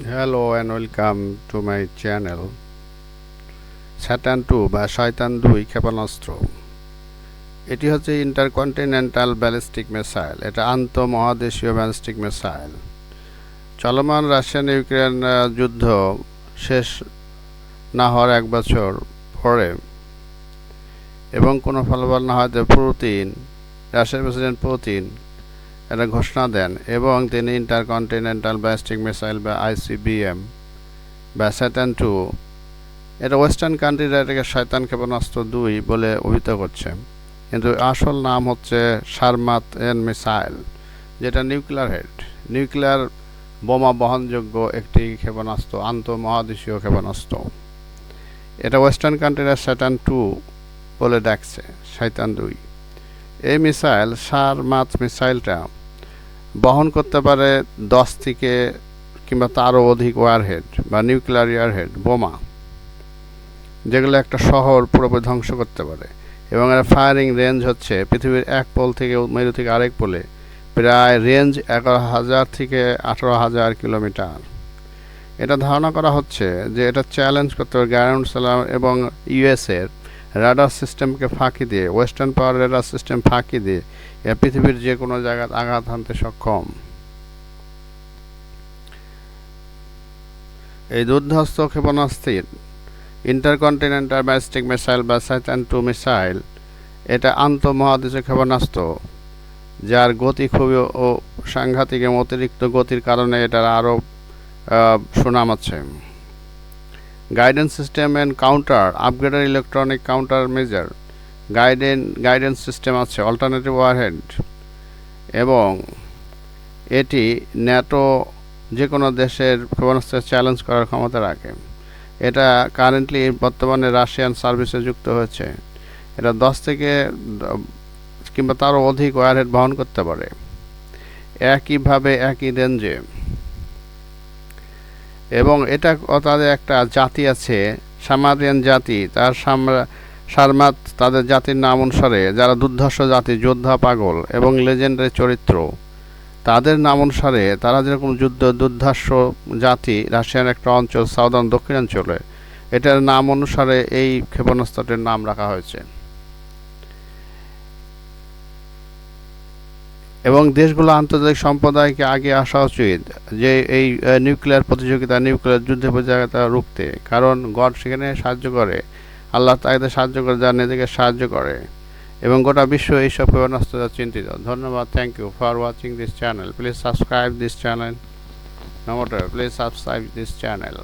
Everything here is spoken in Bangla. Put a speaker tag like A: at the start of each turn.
A: Hello and welcome to my channel. Saturn 2 বা শয়তান 2 ক্ষেপণাস্ত্র এটি হচ্ছে ইন্টারকন্টিনেন্টাল ব্যালিস্টিক মিসাইল। এটা আন্তঃমহাদেশীয় ব্যালিস্টিক মিসাইল। চলমান রাশিয়ান ইউক্রেন যুদ্ধ শেষ না হওয়ার 1 বছর পরে এবং কোনো ফলাফল না হওয়াতে রাশিয়ার প্রেসিডেন্ট পুতিন এটা ঘোষণা দেন এবং তিনি ইন্টারকন্টিনেন্টাল ব্যালিস্টিক মিসাইল বা ICBM বা স্যাটার্ন 2 এটা ওয়েস্টার্ন কান্ট্রিরা এটাকে শয়তান ক্ষেপণাস্ত্র 2 বলে অভিহিত করছে, কিন্তু আসল নাম হচ্ছে সারমাত এন মিসাইল, যেটা নিউক্লিয়ার বোমা বহনযোগ্য একটি ক্ষেপণাস্ত্র, আন্তঃমহাদেশীয় ক্ষেপণাস্ত্র। এটা ওয়েস্টার্ন কান্ট্রিরা স্যাটার্ন 2 বলে ডাকছে, শয়তান 2। এই মিসাইল সারমাত মিসাইলটা বহন করতে পারে 10 থেকে কিংবা তারও অধিক ওয়ারহেড বা নিউক্লিয়ার ওয়ারহেড বোমা, যেগুলো একটা শহর পুরোপুরি ধ্বংস করতে পারে। এবং এর ফায়ারিং রেঞ্জ হচ্ছে পৃথিবীর এক পোল থেকে মেরু থেকে আরেক পোলে প্রায় রেঞ্জ 11,000 থেকে 18,000 কিলোমিটার। এটা ধারণা করা হচ্ছে যে এটা চ্যালেঞ্জ করতে পারে গ্রাউন্ড সালাম এবং ইউএসের রাডার সিস্টেমকে ফাঁকি দিয়ে, ওয়েস্টার্ন পাওয়ার রাডার সিস্টেম ফাঁকি দিয়ে পৃথিবীর যে কোনো জায়গায় আঘাত হানতে সক্ষম। এই যুদ্ধস্ত্র ক্ষেপণাস্ত্রের ইন্টারকন্টিনেন্টাল ব্যালিস্টিক মিসাইল বা স্যাটার্ন 2 মিসাইল এটা আন্তঃমহাদেশীয় ক্ষেপণাস্ত্র, যার গতি খুবই সাংঘাতিক এবং অতিরিক্ত গতির কারণে এটার আরও সুনাম আছে। Guidance system and counter upgraded electronic counter measure guidance system আছে, অল্টারনেটিভ ওয়ারহেড, এবং এটি ন্যাটো যে কোনো দেশের ক্ষেপণাস্ত্রের চ্যালেঞ্জ করার ক্ষমতা রাখে। এটা কারেন্টলি বর্তমানে রাশিয়ান সার্ভিসে যুক্ত হয়েছে। এটা 10 থেকে কিংবা তারও অধিক ওয়ারহেড বহন করতে পারে একইভাবে একই রেঞ্জে। এবং এটা তাদের একটা জাতি আছে, সামারিয়ান জাতি, তার সারমাত তাদের জাতির নাম অনুসারে, যারা দুর্ধর্ষ জাতি, যোদ্ধা পাগল এবং লেজেন্ডারি চরিত্র, তাদের নাম অনুসারে তারা যেরকম দুর্ধর্ষ জাতি, রাশিয়ার একটা অঞ্চল সাউদার্ন দক্ষিণাঞ্চলে, এটার নাম অনুসারে এই ক্ষেপণাস্ত্রটির নাম রাখা হয়েছে। এবং দেশগুলো আন্তর্জাতিক সম্প্রদায়কে আগে আসা উচিত যে এই নিউক্লিয়ার প্রতিযোগিতা, নিউক্লিয়ার যুদ্ধে রুখতে, কারণ গড সেখানে সাহায্য করে, আল্লাহ তাদের সাহায্য করে, যারা নিজেকে সাহায্য করে, এবং গোটা বিশ্ব এইসব ক্ষেপণাস্ত্র চিন্তিত। ধন্যবাদ। Thank you for watching this channel. Please subscribe this channel. No matter, please subscribe this channel.